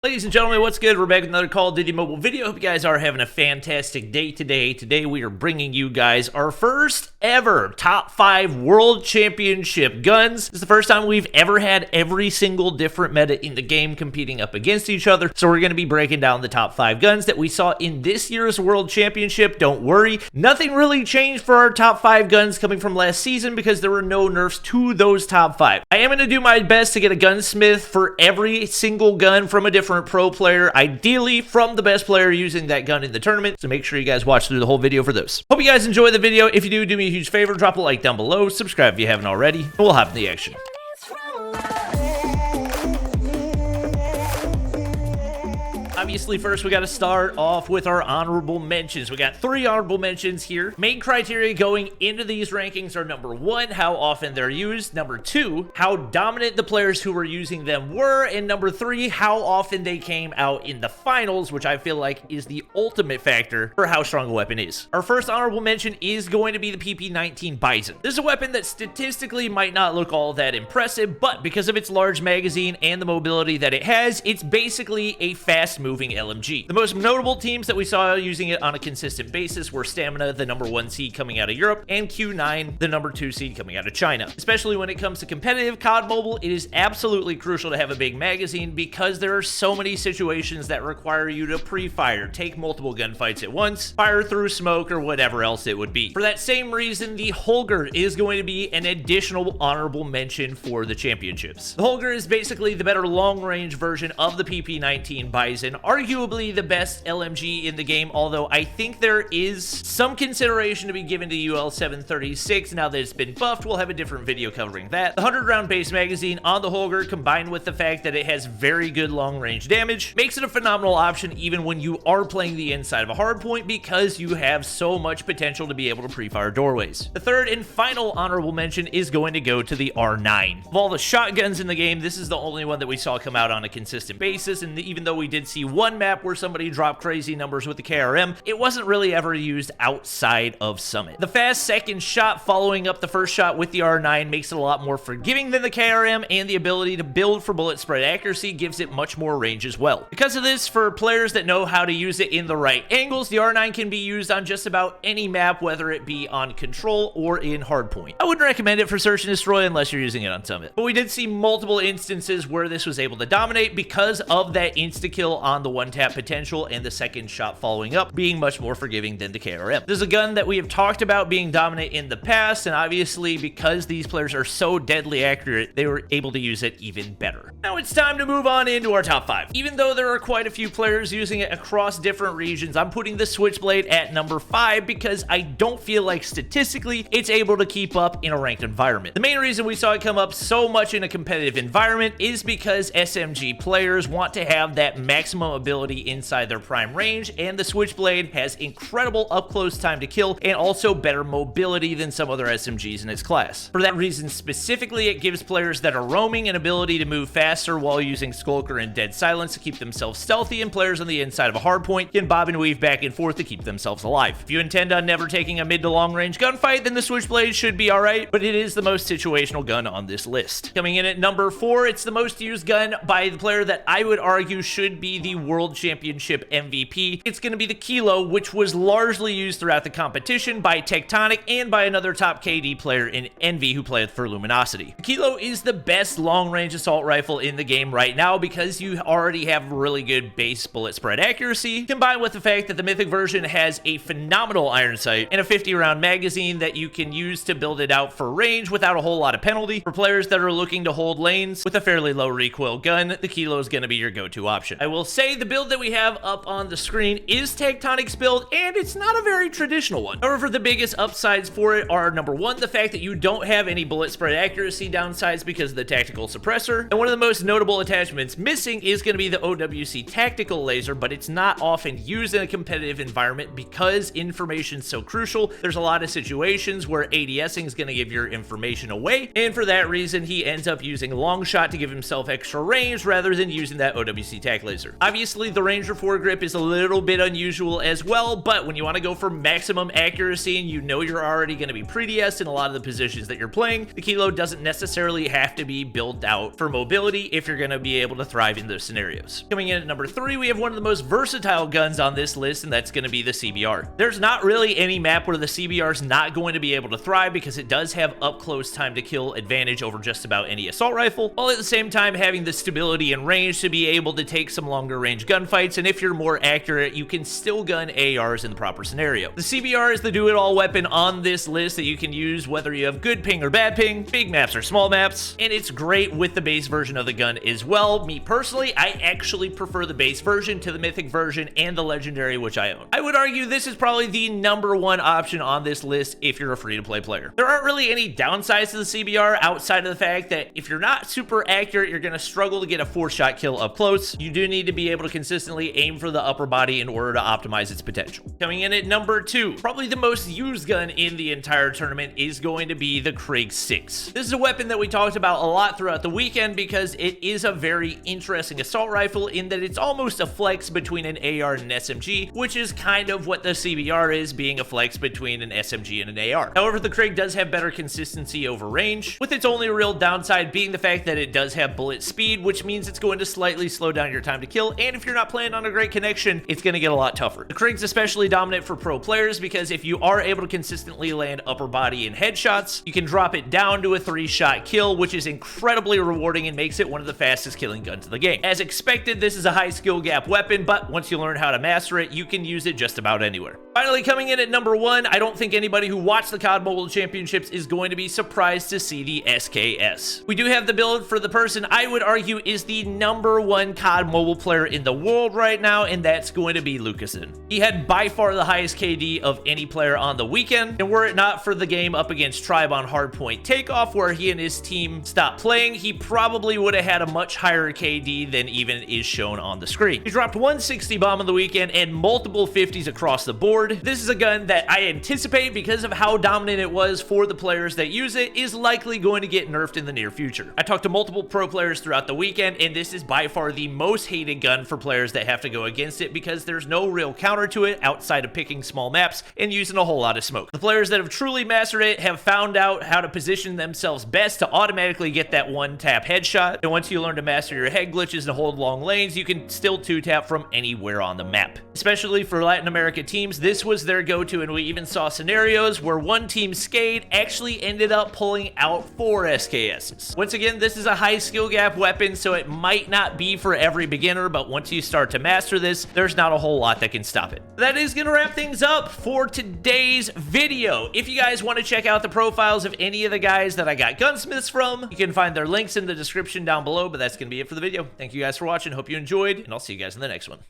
Ladies and gentlemen, what's good? We're back with another Call of Duty Mobile video. Hope you guys are having a fantastic day today. Today we are bringing you guys our first ever top 5 World Championship guns. This is the first time we've ever had every single different meta in the game competing up against each other. So we're going to be breaking down the top 5 guns that we saw in this year's World Championship. Don't worry, nothing really changed for our top 5 guns coming from last season because there were no nerfs to those top 5. I am going to do my best to get a gunsmith for every single gun from a different pro player, ideally from the best player using that gun in the tournament, so make sure you guys watch through the whole video for those. Hope you guys enjoy the video. If you do me a huge favor, drop a like down below, subscribe if you haven't already, and we'll hop in the action. Obviously, first we got to start off with our honorable mentions. We got 3 honorable mentions here. Main criteria going into these rankings are number 1, how often they're used, number 2, how dominant the players who were using them were, and number 3, how often they came out in the finals, which I feel like is the ultimate factor for how strong a weapon is. Our first honorable mention is going to be the PP-19 Bison. This is a weapon that statistically might not look all that impressive, but because of its large magazine and the mobility that it has, it's basically a fast-moving LMG. The most notable teams that we saw using it on a consistent basis were Stamina, the number 1 seed coming out of Europe, and Q9, the number 2 seed coming out of China. Especially when it comes to competitive COD Mobile, it is absolutely crucial to have a big magazine because there are so many situations that require you to pre-fire, take multiple gunfights at once, fire through smoke, or whatever else it would be. For that same reason, the Holger is going to be an additional honorable mention for the championships. The Holger is basically the better long-range version of the PP-19 Bison, arguably the best LMG in the game, although I think there is some consideration to be given to UL-736 now that it's been buffed. We'll have a different video covering that. The 100-round base magazine on the Holger, combined with the fact that it has very good long-range damage, makes it a phenomenal option even when you are playing the inside of a hardpoint because you have so much potential to be able to pre-fire doorways. The third and final honorable mention is going to go to the R9. Of all the shotguns in the game, this is the only one that we saw come out on a consistent basis, and even though we did see one map where somebody dropped crazy numbers with the KRM, it wasn't really ever used outside of Summit. The fast second shot following up the first shot with the R9 makes it a lot more forgiving than the KRM, and the ability to build for bullet spread accuracy gives it much more range as well. Because of this, for players that know how to use it in the right angles, the R9 can be used on just about any map, whether it be on control or in hardpoint. I wouldn't recommend it for search and destroy unless you're using it on Summit, but we did see multiple instances where this was able to dominate because of that insta-kill on the one-tap potential and the second shot following up being much more forgiving than the KRM. This is a gun that we have talked about being dominant in the past, and obviously because these players are so deadly accurate, they were able to use it even better. Now it's time to move on into our top 5. Even though there are quite a few players using it across different regions, I'm putting the Switchblade at number 5 because I don't feel like statistically it's able to keep up in a ranked environment. The main reason we saw it come up so much in a competitive environment is because SMG players want to have that maximum ability inside their prime range, and the Switchblade has incredible up-close time to kill and also better mobility than some other SMGs in its class. For that reason specifically, it gives players that are roaming an ability to move faster while using Skulker and Dead Silence to keep themselves stealthy, and players on the inside of a hardpoint can bob and weave back and forth to keep themselves alive. If you intend on never taking a mid to long range gunfight, then the Switchblade should be alright, but it is the most situational gun on this list. Coming in at number 4, it's the most used gun by the player that I would argue should be the World Championship MVP. It's going to be the Kilo, which was largely used throughout the competition by Tectonic and by another top KD player in Envy who played for Luminosity. The Kilo is the best long-range assault rifle in the game right now because you already have really good base bullet spread accuracy, combined with the fact that the Mythic version has a phenomenal iron sight and a 50-round magazine that you can use to build it out for range without a whole lot of penalty. For players that are looking to hold lanes with a fairly low recoil gun, the Kilo is going to be your go-to option. I will say the build that we have up on the screen is Tectonic's build, and it's not a very traditional one. However, the biggest upsides for it are, number 1, the fact that you don't have any bullet spread accuracy downsides because of the tactical suppressor, and one of the most notable attachments missing is going to be the OWC tactical laser, but it's not often used in a competitive environment because information's so crucial. There's a lot of situations where ADSing is going to give your information away, and for that reason, he ends up using long shot to give himself extra range rather than using that OWC tac laser. Obviously, Obviously, the Ranger foregrip is a little bit unusual as well, but when you want to go for maximum accuracy and you know you're already going to be prettiest in a lot of the positions that you're playing, the kilo doesn't necessarily have to be built out for mobility if you're going to be able to thrive in those scenarios. Coming in at number 3, we have one of the most versatile guns on this list, and that's going to be the CBR. There's not really any map where the CBR is not going to be able to thrive because it does have up close time to kill advantage over just about any assault rifle, while at the same time having the stability and range to be able to take some longer range gunfights, and if you're more accurate, you can still gun ARs in the proper scenario. The CBR is the do-it-all weapon on this list that you can use whether you have good ping or bad ping, big maps or small maps, and it's great with the base version of the gun as well. Me personally, I actually prefer the base version to the mythic version and the legendary, which I own. I would argue this is probably the #1 option on this list if you're a free-to-play player. There aren't really any downsides to the CBR outside of the fact that if you're not super accurate, you're going to struggle to get a 4-shot kill up close. You do need to be able to consistently aim for the upper body in order to optimize its potential. Coming in at number 2, probably the most used gun in the entire tournament is going to be the Krig 6. This is a weapon that we talked about a lot throughout the weekend because it is a very interesting assault rifle in that it's almost a flex between an AR and an SMG, which is kind of what the CBR is, being a flex between an SMG and an AR. However, the Krig does have better consistency over range, with its only real downside being the fact that it does have bullet speed, which means it's going to slightly slow down your time to kill, and if you're not playing on a great connection, it's going to get a lot tougher. The Krig's especially dominant for pro players because if you are able to consistently land upper body and headshots, you can drop it down to a 3-shot kill, which is incredibly rewarding and makes it one of the fastest killing guns in the game. As expected, this is a high skill gap weapon, but once you learn how to master it, you can use it just about anywhere. Finally, coming in at number 1, I don't think anybody who watched the COD Mobile Championships is going to be surprised to see the SKS. We do have the build for the person I would argue is the #1 COD Mobile player in the world right now, and that's going to be Lucasen. He had by far the highest KD of any player on the weekend, and were it not for the game up against Tribe on Hardpoint Takeoff, where he and his team stopped playing, he probably would have had a much higher KD than even is shown on the screen. He dropped 160 bomb on the weekend and multiple 50s across the board. This is a gun that I anticipate, because of how dominant it was for the players that use it, is likely going to get nerfed in the near future. I talked to multiple pro players throughout the weekend, and this is by far the most hated gun for players that have to go against it because there's no real counter to it outside of picking small maps and using a whole lot of smoke. The players that have truly mastered it have found out how to position themselves best to automatically get that 1-tap headshot, and once you learn to master your head glitches and hold long lanes, you can still 2-tap from anywhere on the map. Especially for Latin America teams, this was their go-to, and we even saw scenarios where one team Skade actually ended up pulling out 4 SKSs. Once again, this is a high skill gap weapon, so it might not be for every beginner, but once you start to master this, there's not a whole lot that can stop it. That is going to wrap things up for today's video. If you guys want to check out the profiles of any of the guys that I got gunsmiths from, you can find their links in the description down below, but that's going to be it for the video. Thank you guys for watching. Hope you enjoyed, and I'll see you guys in the next one.